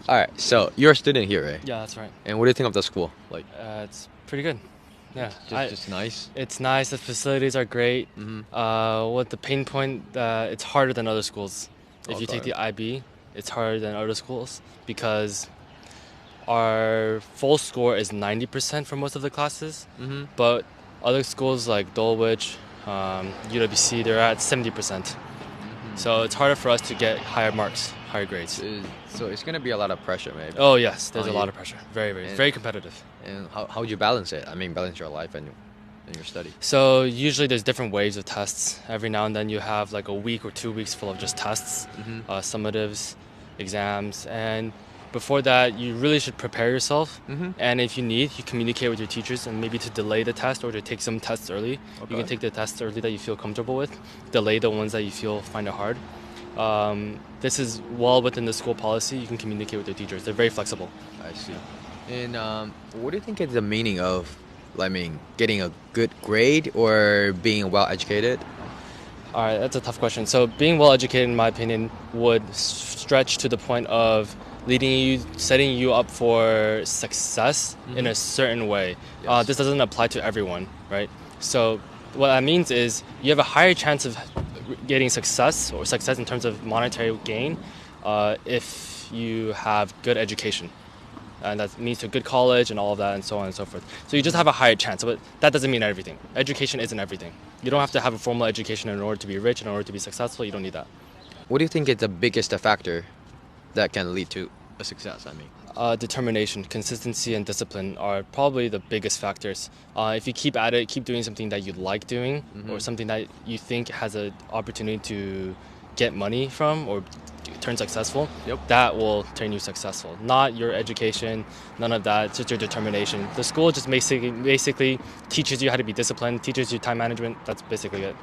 All right, so you're a student here, right? Yeah, that's right. And what do you think of the school? Like, It's pretty good. Yeah, just nice. it's nice. The facilities are great. What the pain point? It's harder than other schools. If you take Okay. the IB, it's harder than other schools because our full score is 90% for most of the classes. But other schools like Dulwich, UWC, they're at 70%. So it's harder for us to get higher marks, higher grades. So it's gonna be a lot of pressure, maybe. Oh yes, there's On a lot you. of pressure. Very, And- very competitive. And how would you balance it? I mean, balance your life and your study. So usually there's different waves of tests. Every now and then you have like a week or 2 weeks full of just tests, summatives, exams, and before that you really should prepare yourself. And if you need, you communicate with your teachers and maybe to delay the test or to take some tests early. You Okay. can take the tests early that you feel comfortable with, delay the ones that you feel find it hard. This is well within the school policy. You can communicate with your teachers. They're very flexible. I see. And what do you think is the meaning of, I mean, getting a good grade or being well educated? All right, that's a tough question. So being well educated, in my opinion, would stretch to the point of setting you up for success in a certain way. Yes. This doesn't apply to everyone, right? So what that means is you have a higher chance of getting success or success in terms of monetary gain if you have good education. And that means to good college and all of that and so on and so forth. So you just have a higher chance, but that doesn't mean everything. Education isn't everything. You don't have to have a formal education in order to be rich, in order to be successful. You don't need that. What do you think is the biggest factor that can lead to a success? I mean, Determination, consistency, and discipline are probably the biggest factors. If you keep at it, keep doing something that you like doing, or something that you think has an opportunity to get money from or turn successful, that will turn you successful. Not your education, none of that, just your determination. The school just basically teaches you how to be disciplined, teaches you time management. That's basically it.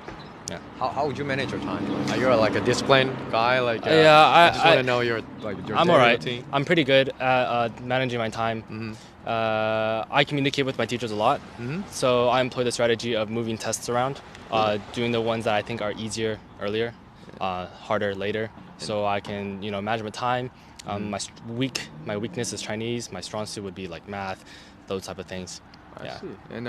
Yeah. how would you manage your time? You're like a disciplined guy. Like, Yeah, I just want to know your I'm daily all right. routine. I'm pretty good at managing my time. I communicate with my teachers a lot, so I employ the strategy of moving tests around, doing the ones that I think are easier earlier, harder later, so I can manage my time. My weakness is Chinese. My strong suit would be like math, those type of things. I see. And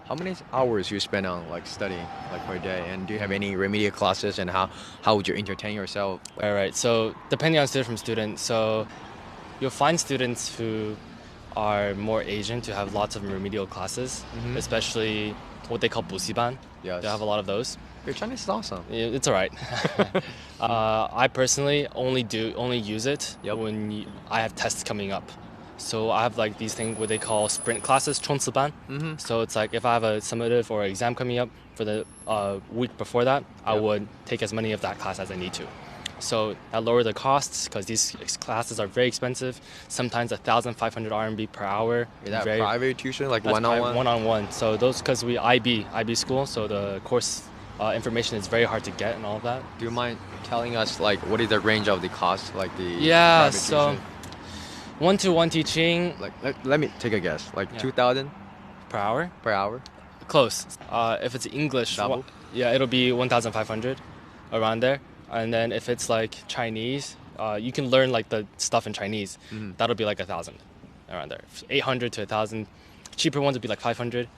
how many hours you spend on like studying like per day? And do you have any remedial classes? And how would you entertain yourself? All right. So depending on student from student, so you'll find students who are more Asian to have lots of remedial classes, especially what they call 补习班. Yes. They have a lot of those. Your Chinese is awesome. It's all right. I personally only use it when I have tests coming up. So I have like these things what they call sprint classes, 冲刺班. So it's like if I have a summative or exam coming up for the week before that, I would take as many of that class as I need to. So that lower the costs because these classes are very expensive. Sometimes 1,500 RMB per hour. Is that private tuition, like one-on-one? One-on-one. So those because we IB school, so the course information is very hard to get and all of that. Do you mind telling us like what is the range of the cost, like the Yeah, private so tuition? one-to-one teaching Like let me take a guess, like Yeah. 2,000 per hour. per hour. Close. If it's English, Double? it'll be 1,500 around there. And then if it's like Chinese, you can learn like the stuff in Chinese. That'll be like 1,000 around there. 800 to 1,000. Cheaper ones would be like 500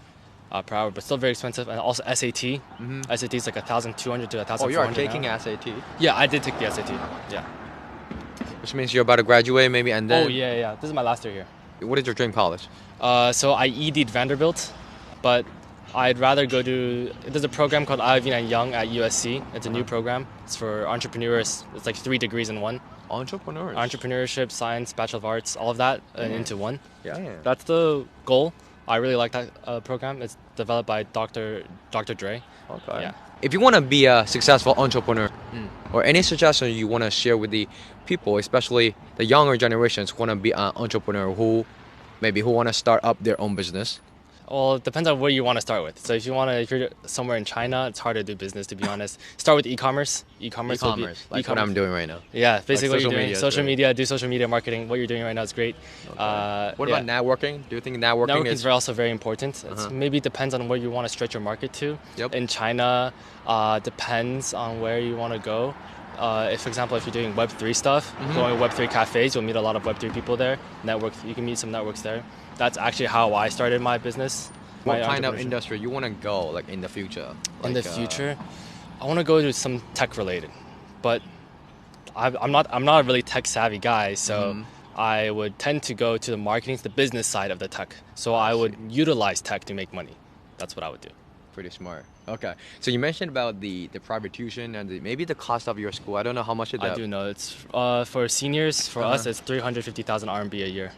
per hour, but still very expensive. And also SAT. SAT is like 1,200 to 1,400. Oh, you are an taking hour. SAT, Yeah, I did take the SAT. Yeah. which means you're about to graduate maybe, and then Oh yeah. This is my last year here. what is your dream college? So I ED'd Vanderbilt, but I'd rather go to. There's a program called Ivy and Young at USC. It's a new program. It's for entrepreneurs. It's like 3 degrees in one. Entrepreneurs. Entrepreneurship, science, Bachelor of Arts, all of that into one. Yeah. That's the goal. I really like that program. It's developed by Dr. Dre. Okay. Yeah. If you want to be a successful entrepreneur, or any suggestion you want to share with the people, especially the younger generations who want to be an entrepreneur, who want to start up their own business. Well, it depends on where you want to start with. So if you're somewhere in China, it's hard to do business, to be honest. Start with e-commerce. E-commerce, Like what I'm doing right now. Yeah, basically what social you're doing. media is Social great. media, do social media marketing. What you're doing right now is great. What about networking? Do you think networking Networking is is also very important. It's maybe depends on where you want to stretch your market to. Yep. In China, depends on where you want to go. If, for example, if you're doing Web3 stuff, going to Web3 cafes, you'll meet a lot of Web3 people there. You can meet some networks there. That's actually how I started my business. What kind of industry you want to go like in the future? In the future, I want to go to some tech related, but I'm not a really tech savvy guy, so I would tend to go to the marketing, the business side of the tech. So I would utilize tech to make money. That's what I would do. Pretty smart. Okay. So you mentioned about the private tuition and maybe the cost of your school. I don't know how much is that. I do know it's for seniors. For us, it's 350,000 RMB a year,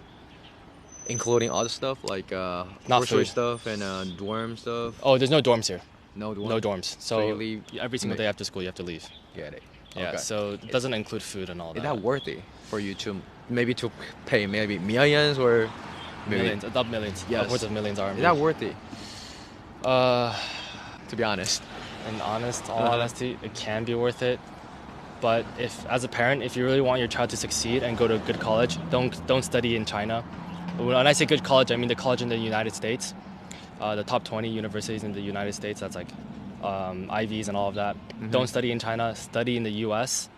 including all the stuff like grocery stuff and dorm stuff. Oh, there's no dorms here. No dorms. No dorms. So you leave every single day after school, you have to leave. Get it. Yeah. Okay. So it doesn't include food and all that. Is that worth it for you to pay maybe millions or millions? Not millions. Yes. Upwards of millions RMB. Is that worth it? To be honest. In all honesty, it can be worth it. But as a parent, if you really want your child to succeed and go to a good college, don't study in China. When I say good college, I mean the college in the United States, the top 20 universities in the United States. That's like Ivies and all of that. Don't study in China. Study in the U.S.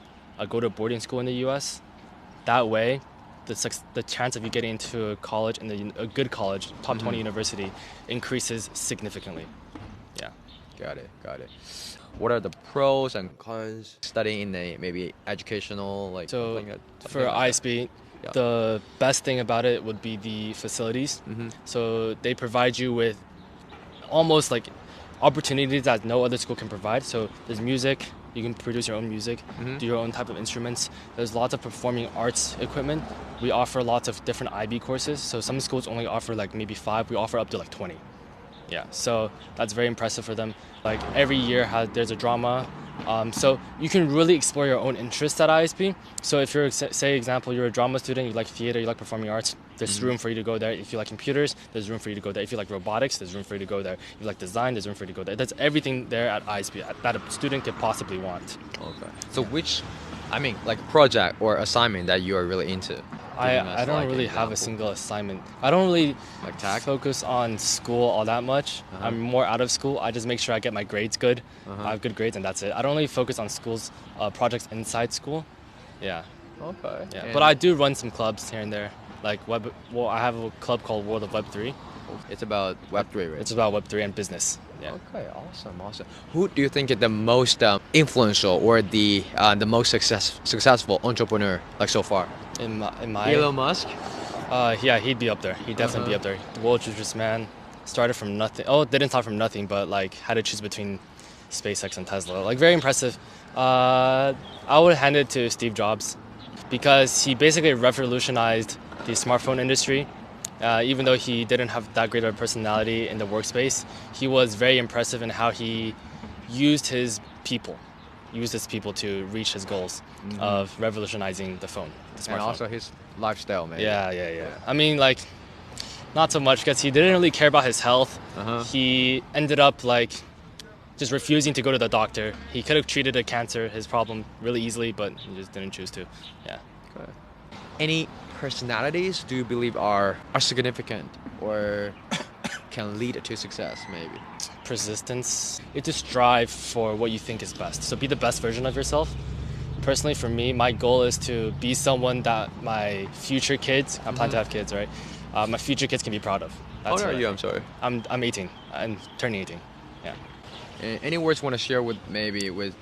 Go to boarding school in the U.S. That way, the chance of you getting into a college, a good college, top 20 university, increases significantly. Yeah. Got it. What are the pros and cons studying in a maybe educational something for ISB? Yeah. The best thing about it would be the facilities. So they provide you with almost like opportunities that no other school can provide. So there's music. You can produce your own music, do your own type of instruments. There's lots of performing arts equipment. We offer lots of different IB courses. So some schools only offer like maybe 5. We offer up to like 20. Yeah, so that's very impressive for them. Like every year there's a drama. So you can really explore your own interests at ISB. So if you're, say example, you're a drama student, you like theater, you like performing arts, there's room for you to go there. If you like computers, there's room for you to go there. If you like robotics, there's room for you to go there. If you like design, there's room for you to go there. That's everything there at ISB that a student could possibly want. Okay. So project or assignment that you are really into? I don't really have a single assignment. I don't really focus on school all that much. I'm more out of school. I just make sure I get my grades good. I have good grades and that's it. I don't really focus on school's projects inside school. Yeah. Okay. Yeah. But I do run some clubs here and there. Like I have a club called World of Web3. It's about Web3, right? It's about Web3 and business. Yeah. Okay, awesome. Who do you think is the most influential or the most successful entrepreneur so far? In my Elon Musk? Yeah, he'd be up there. He'd definitely be up there. The world's richest man, started from nothing. Oh, didn't start from nothing, but had to choose between SpaceX and Tesla. Very impressive. I would hand it to Steve Jobs because he basically revolutionized the smartphone industry. Even though he didn't have that great of a personality in the workspace, he was very impressive in how he used his people to reach his goals of revolutionizing the phone, the smartphone. And also his lifestyle, man. Yeah. I mean, not so much because he didn't really care about his health. He ended up just refusing to go to the doctor. He could have treated his problem really easily, but he just didn't choose to. Yeah. Okay. Any personalities do you believe are significant or can lead to success, maybe? Persistence. You just strive for what you think is best. So be the best version of yourself. Personally, for me, my goal is to be someone that my future kids, I plan to have kids, right? My future kids can be proud of. How old are you? I'm sorry. I'm 18. I'm turning 18. Yeah. Any words you want to share with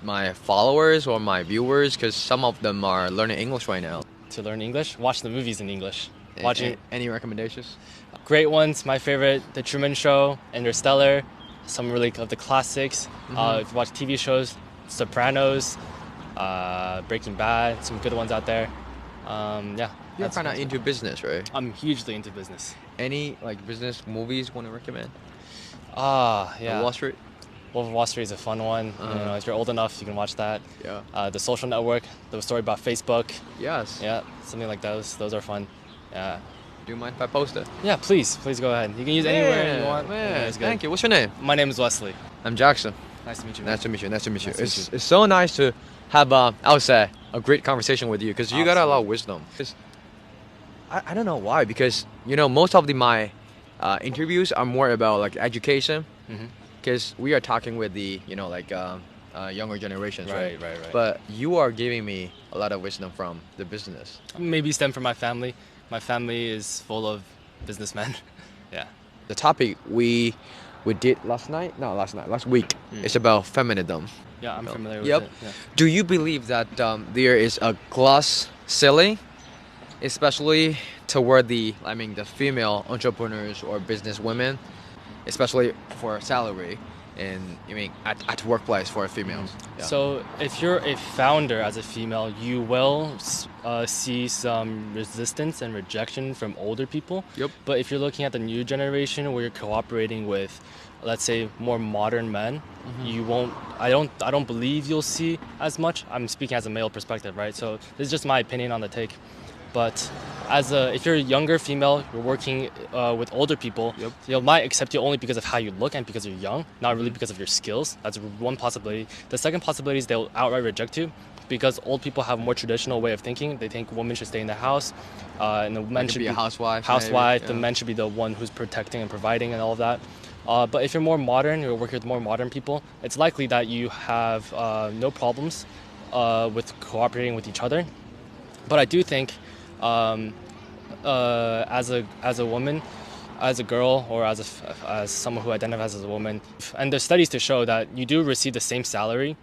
my followers or my viewers? Because some of them are learning English right now. To learn English, watch the movies in English. Any recommendations? Great ones. My favorite, The Truman Show, Interstellar, some really of the classics. If you watch TV shows, Sopranos, Breaking Bad, some good ones out there. Yeah. You're kind of into business, right? I'm hugely into business. Any business movies you want to recommend? Yeah. Wall Street? Wolf of Wall Street is a fun one. If you're old enough, you can watch that. Yeah. The Social Network, the story about Facebook. Yes. Yeah, something like those. Those are fun. Yeah. Do you mind if I post it? Yeah, please go ahead. You can use anywhere you want. Yeah, thank you. What's your name? My name is Wesley. I'm Jackson. Nice to meet you. Nice to meet you. It's so nice to have I would say a great conversation with you because you got a lot of wisdom. I don't know why because most of my interviews are more about education because we are talking with the younger generations, right? Right. But you are giving me a lot of wisdom from the business. Maybe stem from my family. My family is full of businessmen. Yeah. The topic we did last week is about feminism. Yeah, I'm familiar with Yep. it. Yeah. Do you believe that there is a glass ceiling, especially toward the female entrepreneurs or business women, especially for salary, and at workplace for females? Yeah. So if you're a founder as a female, you will see some resistance and rejection from older people. Yep. But if you're looking at the new generation where you're cooperating with, let's say, more modern men, you won't. I don't believe you'll see as much. I'm speaking as a male perspective, right? So this is just my opinion on the take. But if you're a younger female, you're working with older people, they might accept you only because of how you look and because you're young, not really because of your skills. That's one possibility. The second possibility is they'll outright reject you because old people have a more traditional way of thinking. They think women should stay in the house, and the men should be a housewife. Housewife. Maybe, The men should be the one who's protecting and providing and all of that. But if you're more modern, you're working with more modern people, it's likely that you have no problems with cooperating with each other. But I do think as a woman, as a girl, or as someone who identifies as a woman, and there's studies to show that you do receive the same salary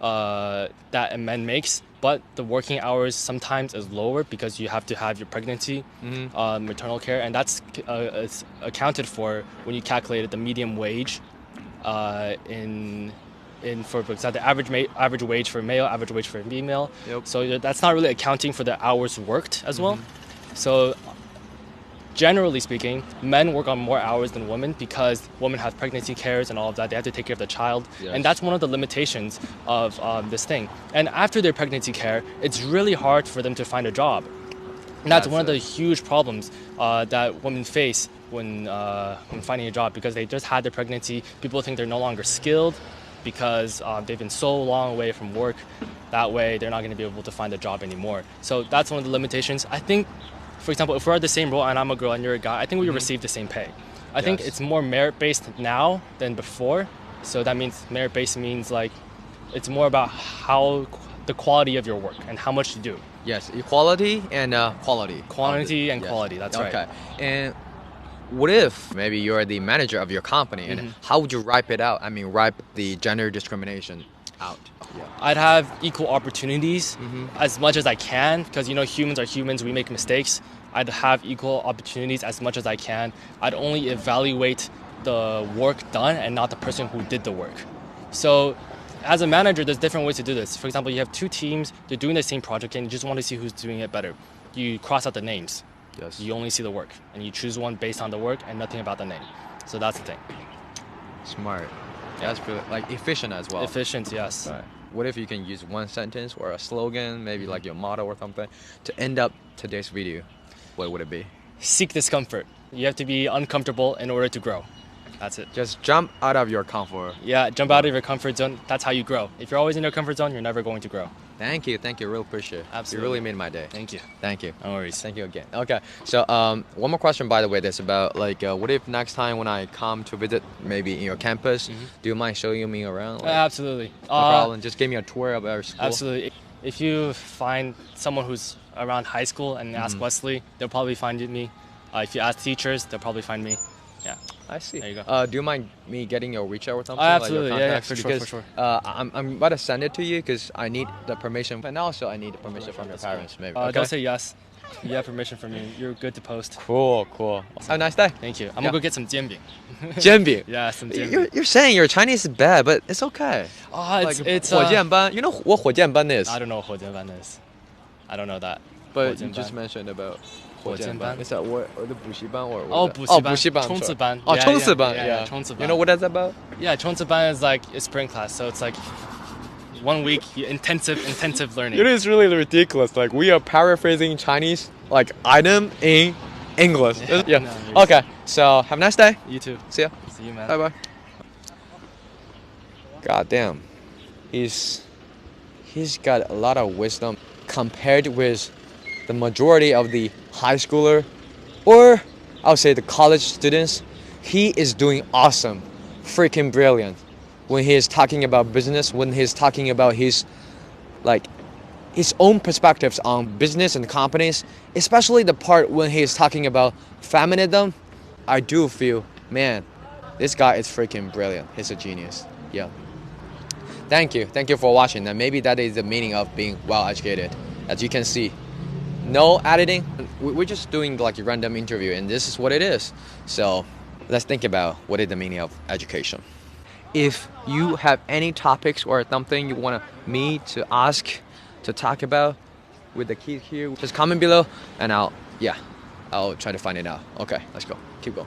that a man makes, but the working hours sometimes is lower because you have to have your pregnancy, maternal care, and that's it's accounted for when you calculated the median wage for example, the average wage for male, average wage for female. Yep. So that's not really accounting for the hours worked as well. So generally speaking, men work on more hours than women because women have pregnancy cares and all of that. They have to take care of the child. Yes. And that's one of the limitations of this thing. And after their pregnancy care, it's really hard for them to find a job. And that's one of the huge problems that women face when finding a job, because they just had their pregnancy. People think they're no longer skilled because they've been so long away from work. That way, they're not going to be able to find a job anymore. So that's one of the limitations. I think, for example, if we're at the same role and I'm a girl and you're a guy, I think we receive the same pay. I think it's more merit-based now than before. So that means merit-based means like it's more about how the quality of your work and how much you do. Yes, equality and quality. Quantity and quality, that's right. Okay. And what if maybe you're the manager of your company, and how would you wipe it out? Wipe the gender discrimination out. Yeah. I'd have equal opportunities as much as I can, because humans are humans, we make mistakes. I'd have equal opportunities as much as I can. I'd only evaluate the work done and not the person who did the work. So as a manager, there's different ways to do this. For example, you have two teams, they're doing the same project and you just want to see who's doing it better. You cross out the names. Yes. You only see the work, and you choose one based on the work and nothing about the name. So that's the thing. Smart. That's pretty, efficient as well. Efficient, yes. Right. What if you can use one sentence or a slogan, maybe like your motto or something, to end up today's video? What would it be? Seek discomfort. You have to be uncomfortable in order to grow. That's it. Just jump out of your comfort. Yeah, jump out of your comfort zone. That's how you grow. If you're always in your comfort zone, you're never going to grow. Thank you. Really appreciate it. Absolutely. You really made my day. Thank you. Thank you. No worries. Thank you again. Okay. So one more question, by the way, that's about what if next time when I come to visit maybe in your campus, do you mind showing me around? Absolutely. No problem. Just give me a tour of our school. Absolutely. If you find someone who's around high school and ask Wesley, they'll probably find me. If you ask teachers, they'll probably find me. Yeah. I see. There you go. Do you mind me getting your WeChat or something? Absolutely. Like your Yeah, contacts? for sure. I'm about to send it to you because I need the permission, and also I need the permission from your parents, maybe. Okay? They'll say yes. You have permission from me. You're good to post. Cool. Have a nice day. Thank you. I'm gonna go get some jianbing. Jianbing. Yeah, some jianbing. You're saying your Chinese is bad, but it's okay. It's 火箭班. You know what 火箭班 is? I don't know what 火箭班 is. I don't know that. But you just mentioned about 火箭班. Is that what, or the 补习班 or? Oh, 补习班. 补习班. 冲刺班. Oh, 冲刺班. Yeah, 冲刺班. You know what that's about? Yeah, 冲刺班is like a spring class, so it's like 1 week intensive learning. It is really ridiculous. Like we are paraphrasing Chinese item in English. Yeah. No, okay. So have a nice day. You too. See ya. See you, man. Bye bye. God damn. He's got a lot of wisdom compared with the majority of the high schooler, or I would say the college students. He is doing awesome. Freaking brilliant. when he is talking about business, when he's talking about his own perspectives on business and companies, especially the part when he is talking about feminism, I do feel, man, this guy is freaking brilliant. He's a genius. Yeah. Thank you for watching. And maybe that is the meaning of being well educated. As you can see, no editing. We're just doing like a random interview, and this is what it is. So let's think about what is the meaning of education. If you have any topics or something you want me to ask, to talk about with the kids here, just comment below, and I'll try to find it out. Okay, let's go. Keep going.